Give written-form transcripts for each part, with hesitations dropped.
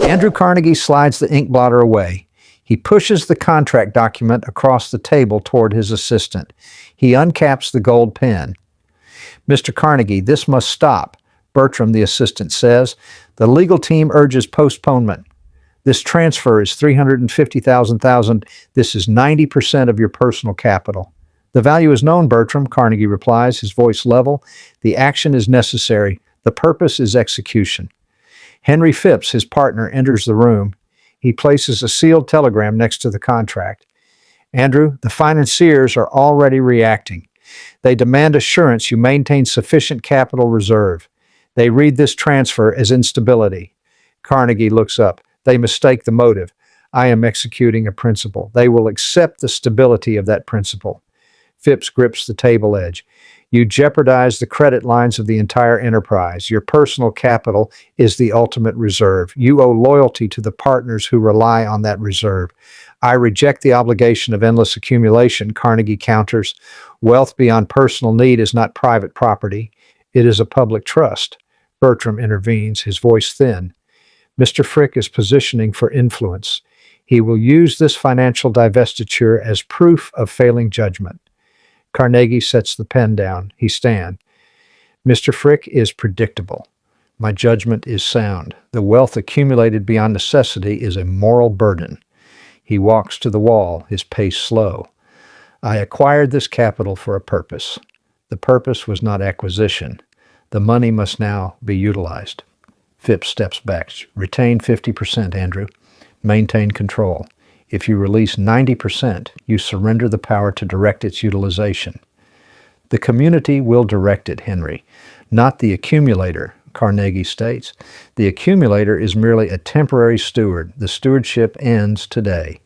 Andrew Carnegie slides the ink blotter away. He pushes the contract document across the table toward his assistant. He uncaps the gold pen. "Mr. Carnegie, this must stop," Bertram, the assistant, says. "The legal team urges postponement. This transfer is $350,000. This is 90% of your personal capital." "The value is known, Bertram," Carnegie replies, his voice level. "The action is necessary. The purpose is execution." Henry Phipps, his partner, enters the room. He places a sealed telegram next to the contract. "Andrew, the financiers are already reacting. They demand assurance you maintain sufficient capital reserve. They read this transfer as instability." Carnegie looks up. "They mistake the motive. I am executing a principle. They will accept the stability of that principle." Phipps grips the table edge. "You jeopardize the credit lines of the entire enterprise. Your personal capital is the ultimate reserve. You owe loyalty to the partners who rely on that reserve." "I reject the obligation of endless accumulation," Carnegie counters. "Wealth beyond personal need is not private property. It is a public trust." Bertram intervenes, his voice thin. "Mr. Frick is positioning for influence. He will use this financial divestiture as proof of failing judgment." Carnegie sets the pen down. He stands. "Mr. Frick is predictable. My judgment is sound. The wealth accumulated beyond necessity is a moral burden." He walks to the wall, his pace slow. "I acquired this capital for a purpose. The purpose was not acquisition. The money must now be utilized." Phipps steps back. "Retain 50%, Andrew. Maintain control. If you release 90%, you surrender the power to direct its utilization." "The community will direct it, Henry, not the accumulator," Carnegie states. "The accumulator is merely a temporary steward. The stewardship ends today."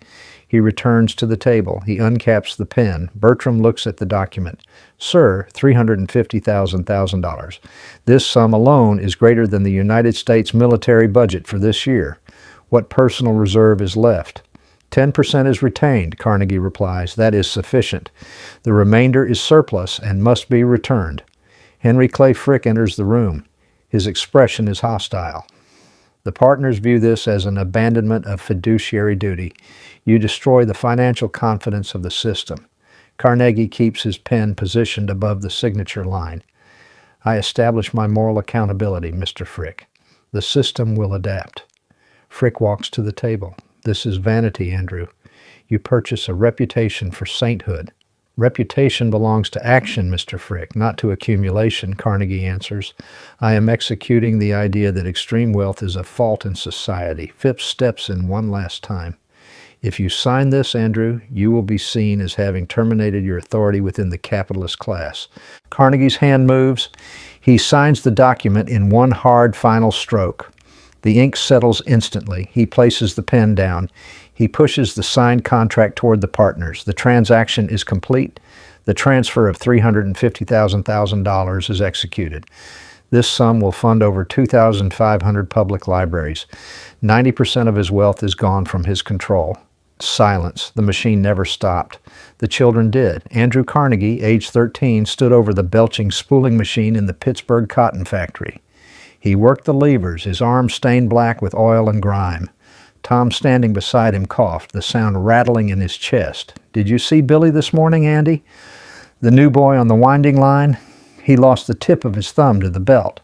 He returns to the table. He uncaps the pen. Bertram looks at the document. "Sir, $350,000. This sum alone is greater than the United States military budget for this year. What personal reserve is left?" 10% is retained, Carnegie replies. "That is sufficient. The remainder is surplus and must be returned." Henry Clay Frick enters the room. His expression is hostile. "The partners view this as an abandonment of fiduciary duty. You destroy the financial confidence of the system." Carnegie keeps his pen positioned above the signature line. "I establish my moral accountability, Mr. Frick. The system will adapt." Frick walks to the table. "This is vanity, Andrew. You purchase a reputation for sainthood." "Reputation belongs to action, Mr. Frick, not to accumulation," Carnegie answers. "I am executing the idea that extreme wealth is a fault in society." Phipps steps in one last time. "If you sign this, Andrew, you will be seen as having terminated your authority within the capitalist class." Carnegie's hand moves. He signs the document in one hard final stroke. The ink settles instantly. He places the pen down. He pushes the signed contract toward the partners. The transaction is complete. The transfer of $350,000 is executed. This sum will fund over 2,500 public libraries. 90% of his wealth is gone from his control. Silence. The machine never stopped. The children did. Andrew Carnegie, age 13, stood over the belching spooling machine in the Pittsburgh cotton factory. He worked the levers, his arms stained black with oil and grime. Tom, standing beside him, coughed, the sound rattling in his chest. "Did you see Billy this morning, Andy? The new boy on the winding line? He lost the tip of his thumb to the belt."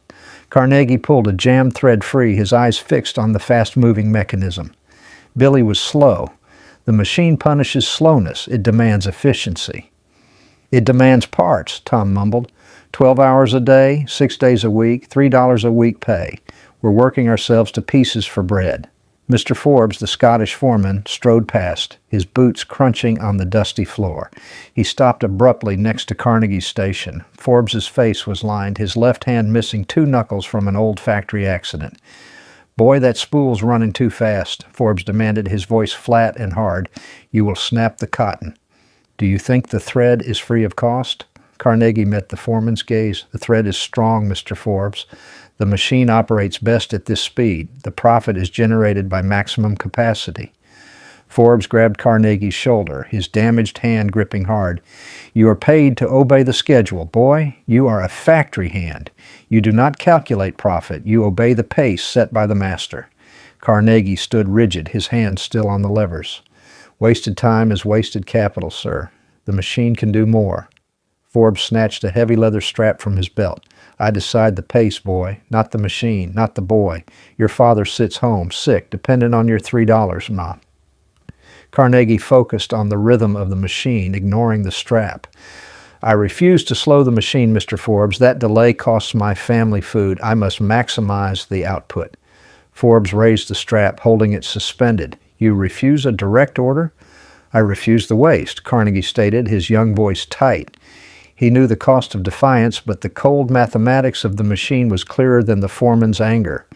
Carnegie pulled a jammed thread free, his eyes fixed on the fast-moving mechanism. "Billy was slow. The machine punishes slowness. It demands efficiency." "It demands parts," Tom mumbled. 12 hours a day, 6 days a week, $3 a week pay. We're working ourselves to pieces for bread." Mr. Forbes, the Scottish foreman, strode past, his boots crunching on the dusty floor. He stopped abruptly next to Carnegie's station. Forbes's face was lined, his left hand missing 2 knuckles from an old factory accident. "Boy, that spool's running too fast," Forbes demanded, his voice flat and hard. "You will snap the cotton." "Do you think the thread is free of cost?" Carnegie met the foreman's gaze. "The thread is strong, Mr. Forbes. The machine operates best at this speed. The profit is generated by maximum capacity." Forbes grabbed Carnegie's shoulder, his damaged hand gripping hard. "You are paid to obey the schedule. Boy, you are a factory hand. You do not calculate profit. You obey the pace set by the master." Carnegie stood rigid, his hands still on the levers. Wasted time is wasted capital, sir. The machine can do more. Forbes snatched a heavy leather strap from his belt. I decide the pace, boy, not the machine, not the boy. Your father sits home, sick, dependent on your $3, Ma. Carnegie focused on the rhythm of the machine, ignoring the strap. I refuse to slow the machine, Mr. Forbes. That delay costs my family food. I must maximize the output. Forbes raised the strap, holding it suspended. You refuse a direct order? I refuse the waste, Carnegie stated, his young voice tight. He knew the cost of defiance, but the cold mathematics of the machine was clearer than the foreman's anger.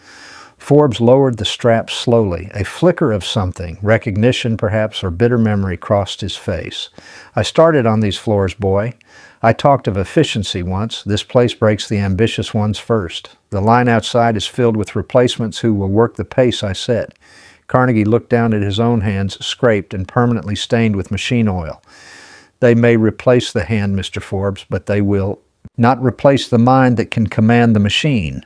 Forbes lowered the strap slowly. A flicker of something, recognition perhaps, or bitter memory crossed his face. I started on these floors, boy. I talked of efficiency once. This place breaks the ambitious ones first. The line outside is filled with replacements who will work the pace I set. Carnegie looked down at his own hands, scraped and permanently stained with machine oil. They may replace the hand, Mr. Forbes, but they will not replace the mind that can command the machine.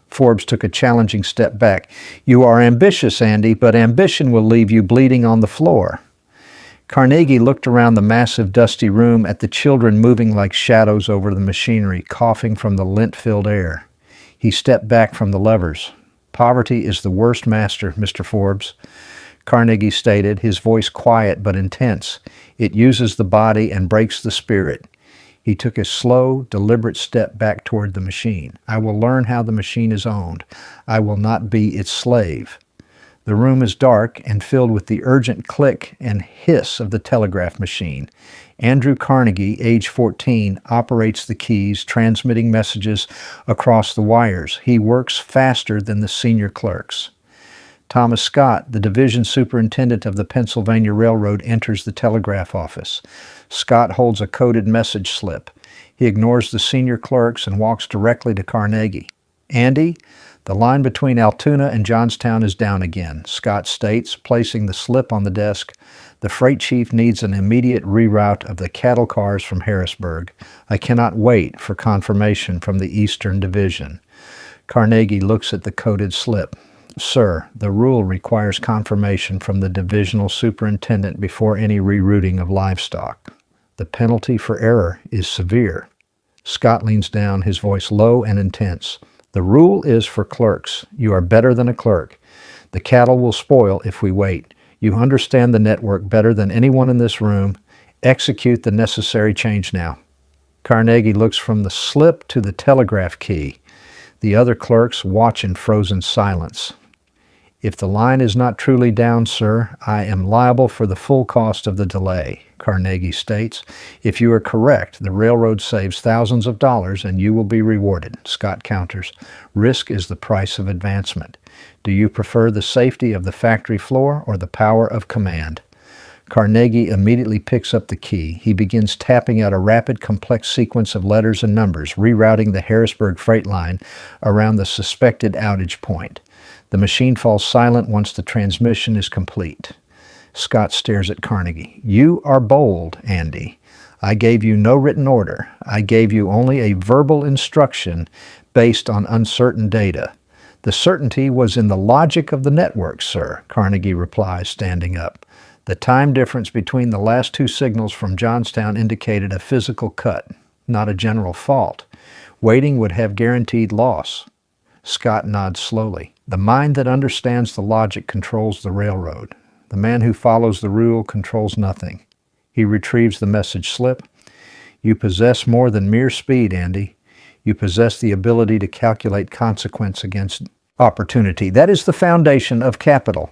Forbes took a challenging step back. You are ambitious, Andy, but ambition will leave you bleeding on the floor. Carnegie looked around the massive, dusty room at the children moving like shadows over the machinery, coughing from the lint-filled air. He stepped back from the levers. Poverty is the worst master, Mr. Forbes, Carnegie stated, his voice quiet but intense. It uses the body and breaks the spirit. He took a slow, deliberate step back toward the machine. I will learn how the machine is owned. I will not be its slave. The room is dark and filled with the urgent click and hiss of the telegraph machine. Andrew Carnegie, age 14, operates the keys, transmitting messages across the wires. He works faster than the senior clerks. Thomas Scott, the division superintendent of the Pennsylvania Railroad, enters the telegraph office. Scott holds a coded message slip. He ignores the senior clerks and walks directly to Carnegie. Andy, the line between Altoona and Johnstown is down again, Scott states, placing the slip on the desk. The freight chief needs an immediate reroute of the cattle cars from Harrisburg. I cannot wait for confirmation from the Eastern Division. Carnegie looks at the coded slip. Sir, the rule requires confirmation from the divisional superintendent before any rerouting of livestock. The penalty for error is severe. Scott leans down, his voice low and intense. The rule is for clerks. You are better than a clerk. The cattle will spoil if we wait. You understand the network better than anyone in this room. Execute the necessary change now. Carnegie looks from the slip to the telegraph key. The other clerks watch in frozen silence. If the line is not truly down, sir, I am liable for the full cost of the delay, Carnegie states. If you are correct, the railroad saves thousands of dollars and you will be rewarded, Scott counters. Risk is the price of advancement. Do you prefer the safety of the factory floor or the power of command? Carnegie immediately picks up the key. He begins tapping out a rapid, complex sequence of letters and numbers, rerouting the Harrisburg freight line around the suspected outage point. The machine falls silent once the transmission is complete. Scott stares at Carnegie. You are bold, Andy. I gave you no written order. I gave you only a verbal instruction based on uncertain data. The certainty was in the logic of the network, sir, Carnegie replies, standing up. The time difference between the last two signals from Johnstown indicated a physical cut, not a general fault. Waiting would have guaranteed loss. Scott nods slowly. The mind that understands the logic controls the railroad. The man who follows the rule controls nothing. He retrieves the message slip. You possess more than mere speed, Andy. You possess the ability to calculate consequence against opportunity. That is the foundation of capital.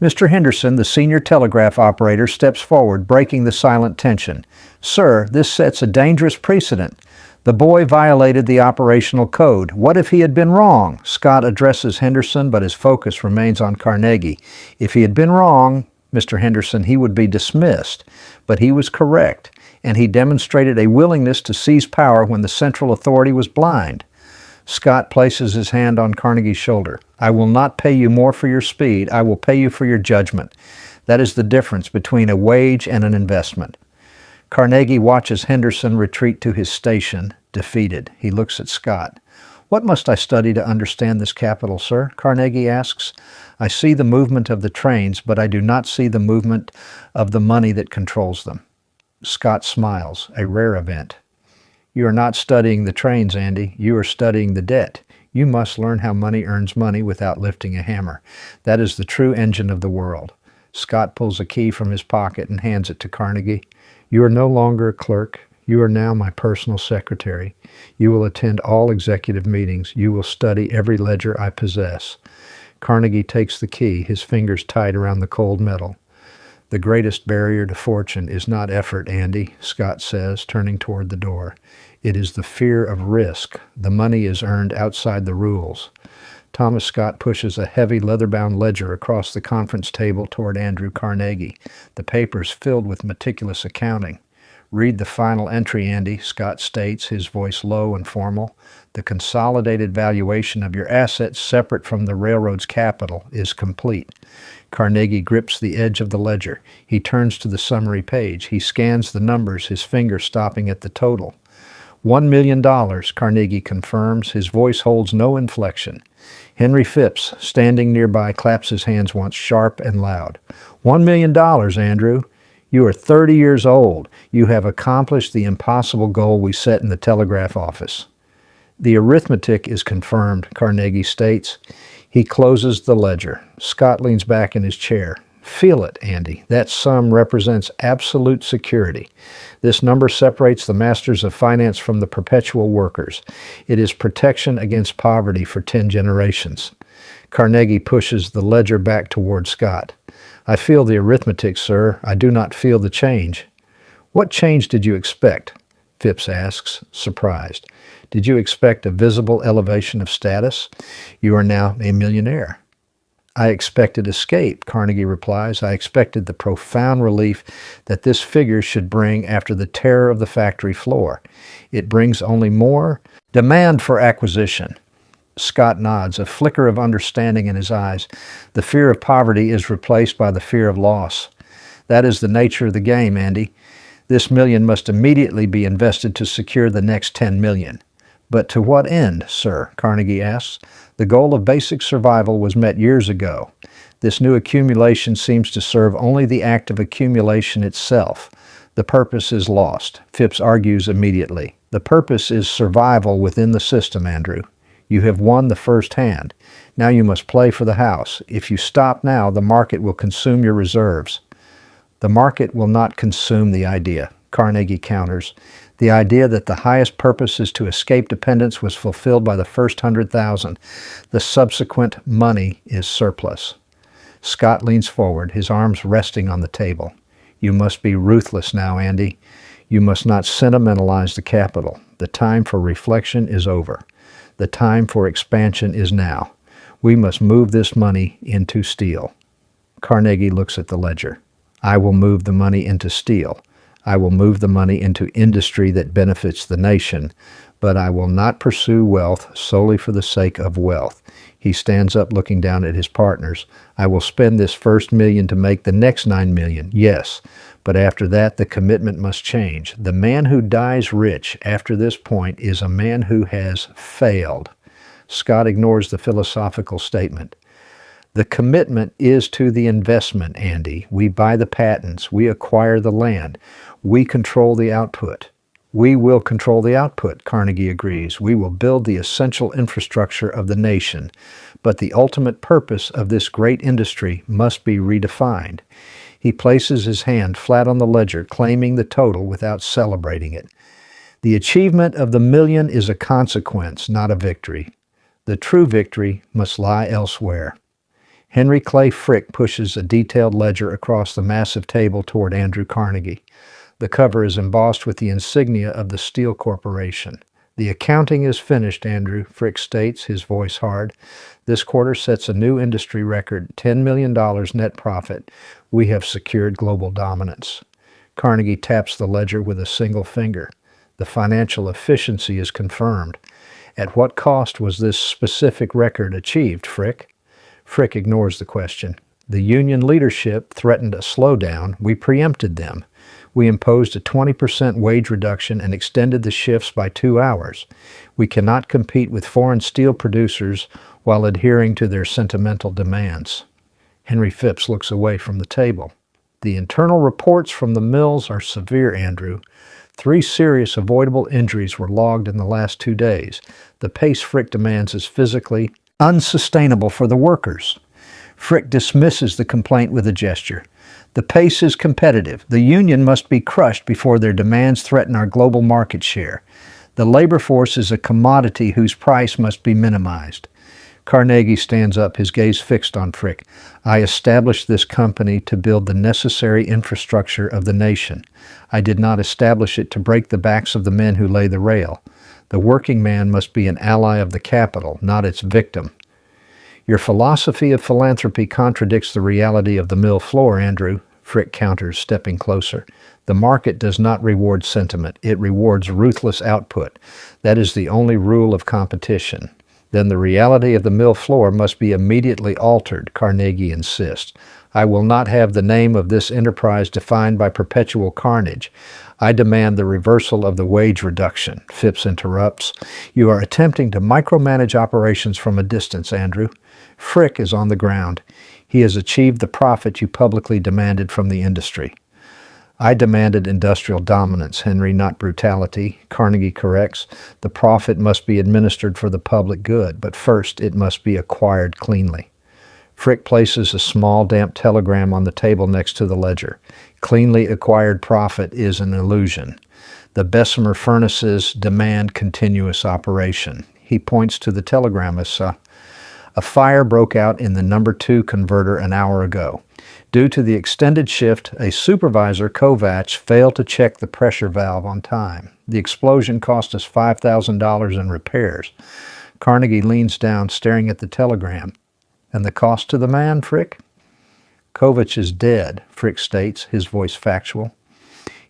Mr. Henderson, the senior telegraph operator, steps forward, breaking the silent tension. Sir, this sets a dangerous precedent. The boy violated the operational code. What if he had been wrong? Scott addresses Henderson, but his focus remains on Carnegie. If he had been wrong, Mr. Henderson, he would be dismissed. But he was correct, and he demonstrated a willingness to seize power when the central authority was blind. Scott places his hand on Carnegie's shoulder. I will not pay you more for your speed. I will pay you for your judgment. That is the difference between a wage and an investment. Carnegie watches Henderson retreat to his station, defeated. He looks at Scott. What must I study to understand this capital, sir? Carnegie asks. I see the movement of the trains, but I do not see the movement of the money that controls them. Scott smiles, a rare event. You are not studying the trains, Andy. You are studying the debt. You must learn how money earns money without lifting a hammer. That is the true engine of the world. Scott pulls a key from his pocket and hands it to Carnegie. You are no longer a clerk. You are now my personal secretary. You will attend all executive meetings. You will study every ledger I possess. Carnegie takes the key, his fingers tight around the cold metal. The greatest barrier to fortune is not effort, Andy, Scott says, turning toward the door. It is the fear of risk. The money is earned outside the rules. Thomas Scott pushes a heavy leather-bound ledger across the conference table toward Andrew Carnegie, the papers filled with meticulous accounting. Read the final entry, Andy, Scott states, his voice low and formal. The consolidated valuation of your assets separate from the railroad's capital is complete. Carnegie grips the edge of the ledger. He turns to the summary page. He scans the numbers, his finger stopping at the total. $1 million, Carnegie confirms. His voice holds no inflection. Henry Phipps, standing nearby, claps his hands once sharp and loud. $1 million, Andrew. You are 30 years old. You have accomplished the impossible goal we set in the telegraph office. The arithmetic is confirmed, Carnegie states. He closes the ledger. Scott leans back in his chair. Feel it, Andy. That sum represents absolute security. This number separates the masters of finance from the perpetual workers. It is protection against poverty for 10 generations. Carnegie pushes the ledger back toward Scott. I feel the arithmetic, sir. I do not feel the change. What change did you expect? Phipps asks, surprised. Did you expect a visible elevation of status? You are now a millionaire. I expected escape, Carnegie replies. I expected the profound relief that this figure should bring after the terror of the factory floor. It brings only more demand for acquisition. Scott nods, a flicker of understanding in his eyes. The fear of poverty is replaced by the fear of loss. That is the nature of the game, Andy. This million must immediately be invested to secure the next 10 million. But to what end, sir? Carnegie asks. The goal of basic survival was met years ago. This new accumulation seems to serve only the act of accumulation itself. The purpose is lost, Phipps argues immediately. The purpose is survival within the system, Andrew. You have won the first hand. Now you must play for the house. If you stop now, the market will consume your reserves. The market will not consume the idea, Carnegie counters. The idea that the highest purpose is to escape dependence was fulfilled by the first 100,000. The subsequent money is surplus. Scott leans forward, his arms resting on the table. You must be ruthless now, Andy. You must not sentimentalize the capital. The time for reflection is over. The time for expansion is now. We must move this money into steel. Carnegie looks at the ledger. I will move the money into steel. I will move the money into industry that benefits the nation, but I will not pursue wealth solely for the sake of wealth. He stands up looking down at his partners. I will spend this first million to make the next 9 million, yes, but after that the commitment must change. The man who dies rich after this point is a man who has failed. Scott ignores the philosophical statement. The commitment is to the investment, Andy. We buy the patents. We acquire the land. We control the output. We will control the output, Carnegie agrees. We will build the essential infrastructure of the nation. But the ultimate purpose of this great industry must be redefined. He places his hand flat on the ledger, claiming the total without celebrating it. The achievement of the million is a consequence, not a victory. The true victory must lie elsewhere. Henry Clay Frick pushes a detailed ledger across the massive table toward Andrew Carnegie. The cover is embossed with the insignia of the Steel Corporation. The accounting is finished, Andrew, Frick states, his voice hard. This quarter sets a new industry record, $10 million net profit. We have secured global dominance. Carnegie taps the ledger with a single finger. The financial efficiency is confirmed. At what cost was this specific record achieved, Frick? Frick ignores the question. The union leadership threatened a slowdown. We preempted them. We imposed a 20% wage reduction and extended the shifts by 2 hours. We cannot compete with foreign steel producers while adhering to their sentimental demands. Henry Phipps looks away from the table. The internal reports from the mills are severe, Andrew. 3 serious avoidable injuries were logged in the last 2 days. The pace Frick demands is physically unsustainable for the workers. Frick dismisses the complaint with a gesture. The pace is competitive. The union must be crushed before their demands threaten our global market share. The labor force is a commodity whose price must be minimized. Carnegie stands up, his gaze fixed on Frick. I established this company to build the necessary infrastructure of the nation. I did not establish it to break the backs of the men who lay the rail. The working man must be an ally of the capital, not its victim. Your philosophy of philanthropy contradicts the reality of the mill floor, Andrew, Frick counters, stepping closer. The market does not reward sentiment. It rewards ruthless output. That is the only rule of competition. Then the reality of the mill floor must be immediately altered, Carnegie insists. I will not have the name of this enterprise defined by perpetual carnage. I demand the reversal of the wage reduction, Phipps interrupts. You are attempting to micromanage operations from a distance, Andrew. Frick is on the ground. He has achieved the profit you publicly demanded from the industry. I demanded industrial dominance, Henry, not brutality. Carnegie corrects. The profit must be administered for the public good, but first it must be acquired cleanly. Frick places a small, damp telegram on the table next to the ledger. Cleanly acquired profit is an illusion. The Bessemer furnaces demand continuous operation. He points to the telegram as a fire broke out in the number 2 converter an hour ago. Due to the extended shift, a supervisor, Kovacs, failed to check the pressure valve on time. The explosion cost us $5,000 in repairs. Carnegie leans down, staring at the telegram. And the cost to the man, Frick? Kovacs is dead, Frick states, his voice factual.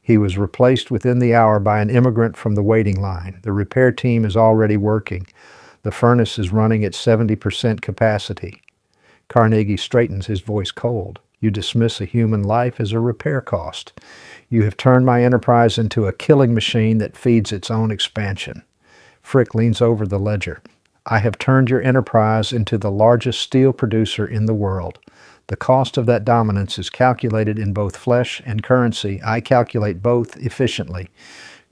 He was replaced within the hour by an immigrant from the waiting line. The repair team is already working. The furnace is running at 70% capacity. Carnegie straightens, his voice cold. You dismiss a human life as a repair cost. You have turned my enterprise into a killing machine that feeds its own expansion. Frick leans over the ledger. I have turned your enterprise into the largest steel producer in the world. The cost of that dominance is calculated in both flesh and currency. I calculate both efficiently.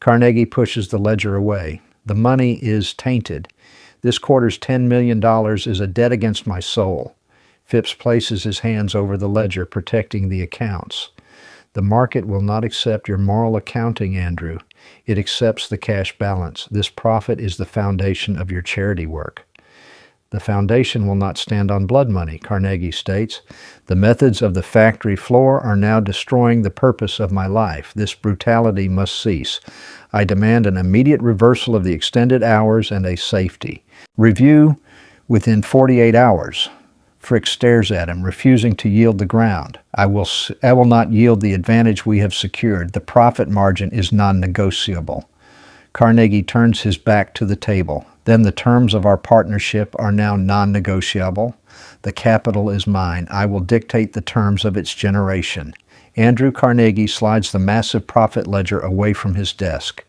Carnegie pushes the ledger away. The money is tainted. This quarter's $10 million is a debt against my soul. Phipps places his hands over the ledger, protecting the accounts. The market will not accept your moral accounting, Andrew. It accepts the cash balance. This profit is the foundation of your charity work. The foundation will not stand on blood money, Carnegie states. The methods of the factory floor are now destroying the purpose of my life. This brutality must cease. I demand an immediate reversal of the extended hours and a safety. Review within 48 hours. Frick stares at him, refusing to yield the ground. I will not yield the advantage we have secured. The profit margin is non-negotiable. Carnegie turns his back to the table. Then the terms of our partnership are now non-negotiable. The capital is mine. I will dictate the terms of its generation. Andrew Carnegie slides the massive profit ledger away from his desk.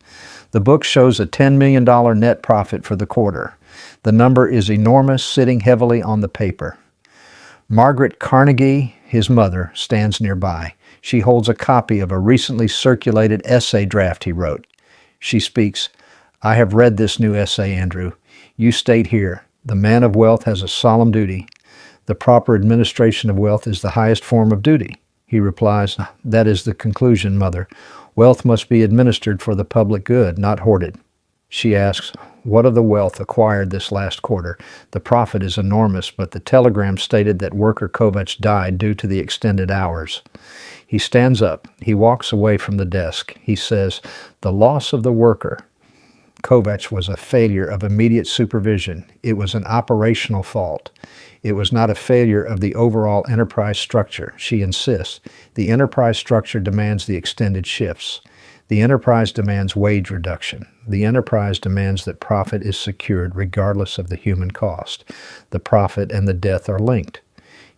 The book shows a $10 million net profit for the quarter. The number is enormous, sitting heavily on the paper. Margaret Carnegie, his mother, stands nearby. She holds a copy of a recently circulated essay draft he wrote. She speaks, I have read this new essay, Andrew. You state here, the man of wealth has a solemn duty. The proper administration of wealth is the highest form of duty. He replies, that is the conclusion, Mother. Wealth must be administered for the public good, not hoarded. She asks, what of the wealth acquired this last quarter? The profit is enormous, but the telegram stated that worker Kovacs died due to the extended hours. He stands up. He walks away from the desk. He says, the loss of the worker Kovacs was a failure of immediate supervision. It was an operational fault. It was not a failure of the overall enterprise structure. She insists. The enterprise structure demands the extended shifts. The enterprise demands wage reduction. The enterprise demands that profit is secured regardless of the human cost. The profit and the death are linked.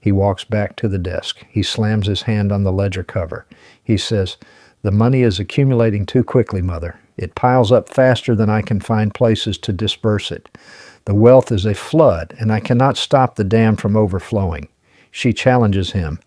He walks back to the desk. He slams his hand on the ledger cover. He says, The money is accumulating too quickly, Mother. It piles up faster than I can find places to disperse it. The wealth is a flood, and I cannot stop the dam from overflowing. She challenges him.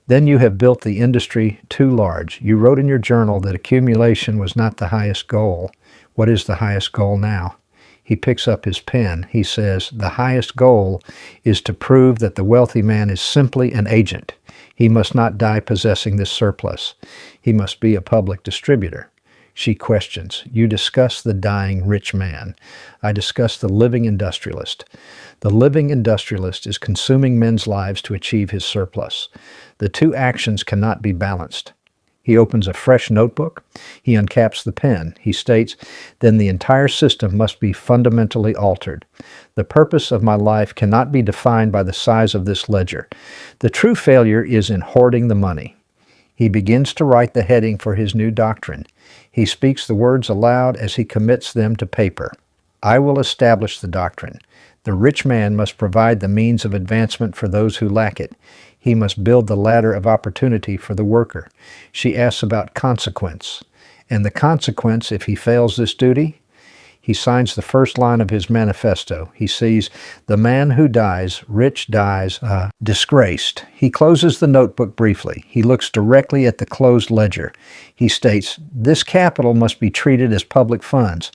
Then you have built the industry too large. You wrote in your journal that accumulation was not the highest goal. What is the highest goal now? He picks up his pen. He says, the highest goal is to prove that the wealthy man is simply an agent. He must not die possessing this surplus. He must be a public distributor. She questions. You discuss the dying rich man. I discuss the living industrialist. The living industrialist is consuming men's lives to achieve his surplus. The two actions cannot be balanced. He opens a fresh notebook. He uncaps the pen. He states, then the entire system must be fundamentally altered. The purpose of my life cannot be defined by the size of this ledger. The true failure is in hoarding the money. He begins to write the heading for his new doctrine. He speaks the words aloud as he commits them to paper. I will establish the doctrine. The rich man must provide the means of advancement for those who lack it. He must build the ladder of opportunity for the worker. She asks about consequence. And the consequence, if he fails this duty? He signs the first line of his manifesto. He sees, the man who dies, rich dies, disgraced. He closes the notebook briefly. He looks directly at the closed ledger. He states, this capital must be treated as public funds.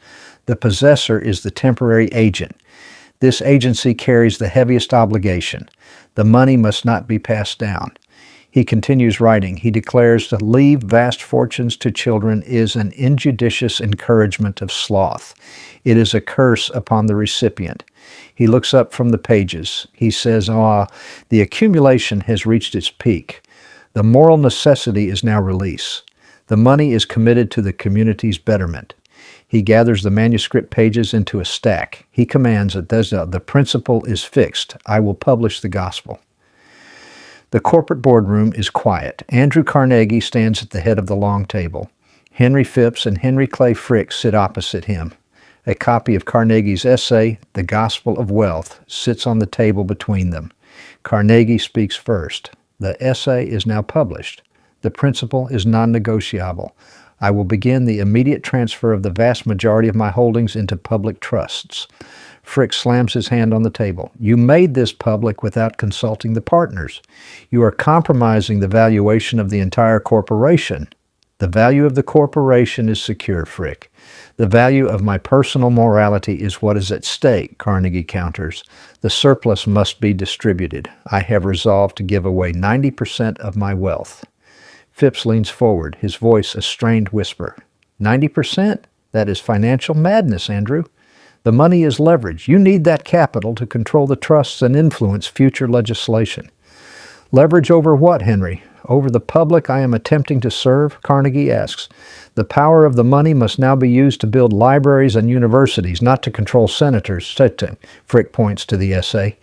The possessor is the temporary agent. This agency carries the heaviest obligation. The money must not be passed down. He continues writing. He declares to leave vast fortunes to children is an injudicious encouragement of sloth. It is a curse upon the recipient. He looks up from the pages. He says, the accumulation has reached its peak. The moral necessity is now release. The money is committed to the community's betterment. He gathers the manuscript pages into a stack. He commands that the principle is fixed. I will publish the gospel. The corporate boardroom is quiet. Andrew Carnegie stands at the head of the long table. Henry Phipps and Henry Clay Frick sit opposite him. A copy of Carnegie's essay, The Gospel of Wealth, sits on the table between them. Carnegie speaks first. The essay is now published. The principle is non-negotiable. I will begin the immediate transfer of the vast majority of my holdings into public trusts. Frick slams his hand on the table. You made this public without consulting the partners. You are compromising the valuation of the entire corporation. The value of the corporation is secure, Frick. The value of my personal morality is what is at stake, Carnegie counters. The surplus must be distributed. I have resolved to give away 90% of my wealth. Phipps leans forward, his voice a strained whisper. 90%? That is financial madness, Andrew. The money is leverage. You need that capital to control the trusts and influence future legislation. Leverage over what, Henry? Over the public I am attempting to serve? Carnegie asks. The power of the money must now be used to build libraries and universities, not to control senators. Frick points to the essay.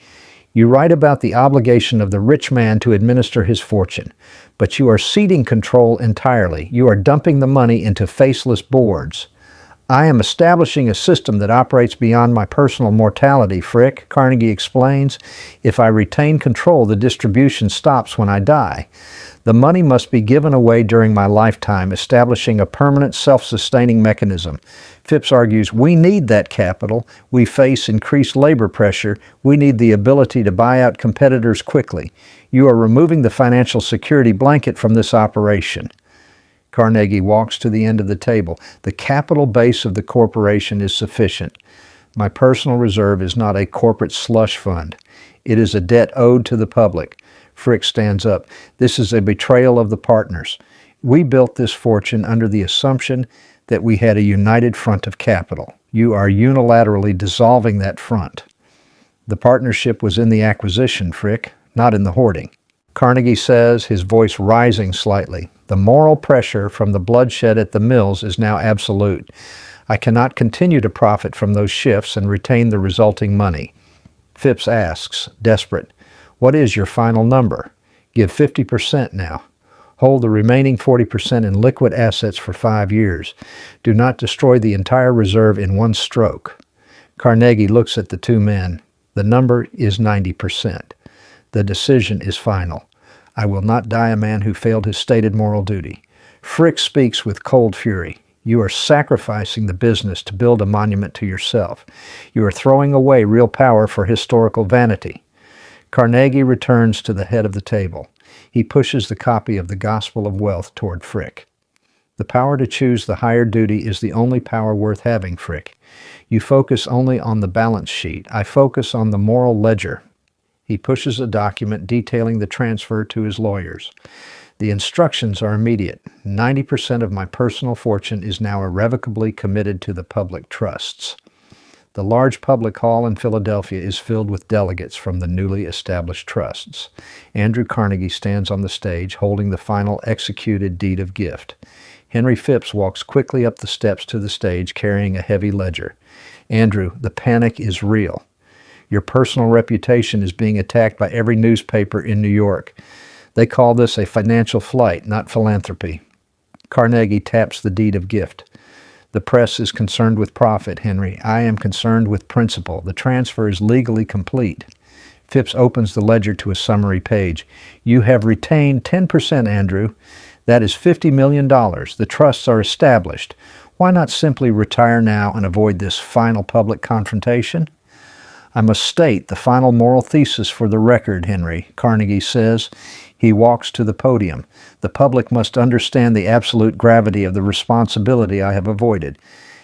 You write about the obligation of the rich man to administer his fortune, but you are ceding control entirely. You are dumping the money into faceless boards. I am establishing a system that operates beyond my personal mortality, Frick, Carnegie explains. If I retain control, the distribution stops when I die. The money must be given away during my lifetime, establishing a permanent self-sustaining mechanism. Phipps argues, we need that capital. We face increased labor pressure. We need the ability to buy out competitors quickly. You are removing the financial security blanket from this operation. Carnegie walks to the end of the table. The capital base of the corporation is sufficient. My personal reserve is not a corporate slush fund. It is a debt owed to the public. Frick stands up. This is a betrayal of the partners. We built this fortune under the assumption that we had a united front of capital. You are unilaterally dissolving that front. The partnership was in the acquisition, Frick, not in the hoarding. Carnegie says, his voice rising slightly, the moral pressure from the bloodshed at the mills is now absolute. I cannot continue to profit from those shifts and retain the resulting money. Phipps asks, desperate, what is your final number? Give 50% now. Hold the remaining 40% in liquid assets for 5 years. Do not destroy the entire reserve in one stroke. Carnegie looks at the two men. The number is 90%. The decision is final. I will not die a man who failed his stated moral duty. Frick speaks with cold fury. You are sacrificing the business to build a monument to yourself. You are throwing away real power for historical vanity. Carnegie returns to the head of the table. He pushes the copy of the Gospel of Wealth toward Frick. The power to choose the higher duty is the only power worth having, Frick. You focus only on the balance sheet. I focus on the moral ledger. He pushes a document detailing the transfer to his lawyers. The instructions are immediate. 90% of my personal fortune is now irrevocably committed to the public trusts. The large public hall in Philadelphia is filled with delegates from the newly established trusts. Andrew Carnegie stands on the stage holding the final executed deed of gift. Henry Phipps walks quickly up the steps to the stage carrying a heavy ledger. Andrew, the panic is real. Your personal reputation is being attacked by every newspaper in New York. They call this a financial flight, not philanthropy. Carnegie taps the deed of gift. The press is concerned with profit, Henry. I am concerned with principle. The transfer is legally complete. Phipps opens the ledger to a summary page. You have retained 10%, Andrew. That is $50 million. The trusts are established. Why not simply retire now and avoid this final public confrontation? I must state the final moral thesis for the record, Henry, Carnegie says. He walks to the podium. The public must understand the absolute gravity of the responsibility I have avoided.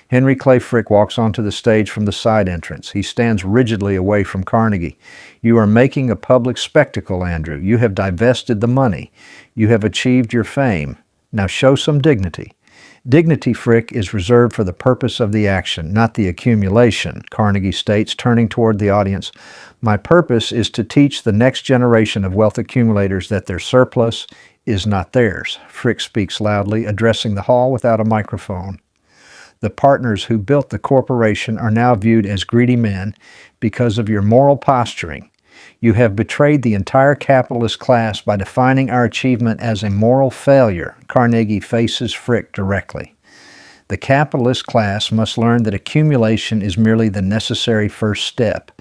Henry Clay Frick walks onto the stage from the side entrance. He stands rigidly away from Carnegie. You are making a public spectacle, Andrew. You have divested the money. You have achieved your fame. Now show some dignity. Dignity, Frick, is reserved for the purpose of the action, not the accumulation, Carnegie states, turning toward the audience. My purpose is to teach the next generation of wealth accumulators that their surplus is not theirs. Frick speaks loudly, addressing the hall without a microphone. The partners who built the corporation are now viewed as greedy men because of your moral posturing. You have betrayed the entire capitalist class by defining our achievement as a moral failure. Carnegie faces Frick directly. The capitalist class must learn that accumulation is merely the necessary first step.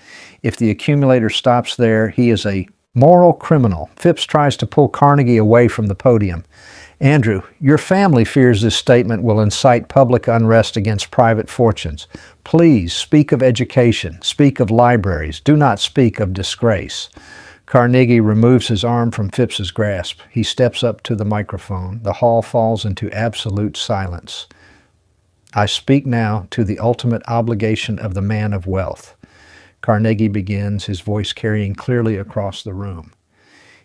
If the accumulator stops there, he is a moral criminal. Phipps tries to pull Carnegie away from the podium. Andrew, your family fears this statement will incite public unrest against private fortunes. Please speak of education, speak of libraries, do not speak of disgrace. Carnegie removes his arm from Phipps's grasp. He steps up to the microphone. The hall falls into absolute silence. I speak now to the ultimate obligation of the man of wealth. Carnegie begins, his voice carrying clearly across the room.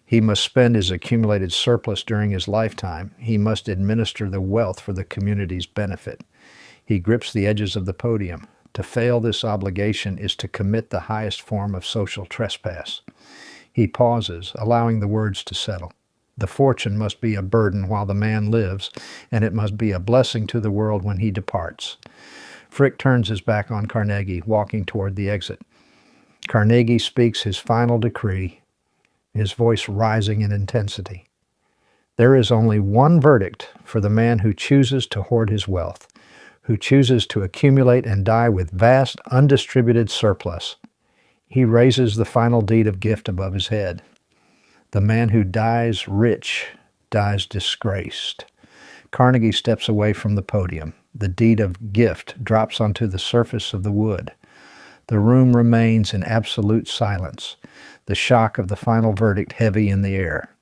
He must spend his accumulated surplus during his lifetime. He must administer the wealth for the community's benefit. He grips the edges of the podium. To fail this obligation is to commit the highest form of social trespass. He pauses, allowing the words to settle. The fortune must be a burden while the man lives, and it must be a blessing to the world when he departs. Frick turns his back on Carnegie, walking toward the exit. Carnegie speaks his final decree, his voice rising in intensity. There is only one verdict for the man who chooses to hoard his wealth, who chooses to accumulate and die with vast, undistributed surplus. He raises the final deed of gift above his head. The man who dies rich dies disgraced. Carnegie steps away from the podium. The deed of gift drops onto the surface of the wood. The room remains in absolute silence, the shock of the final verdict heavy in the air.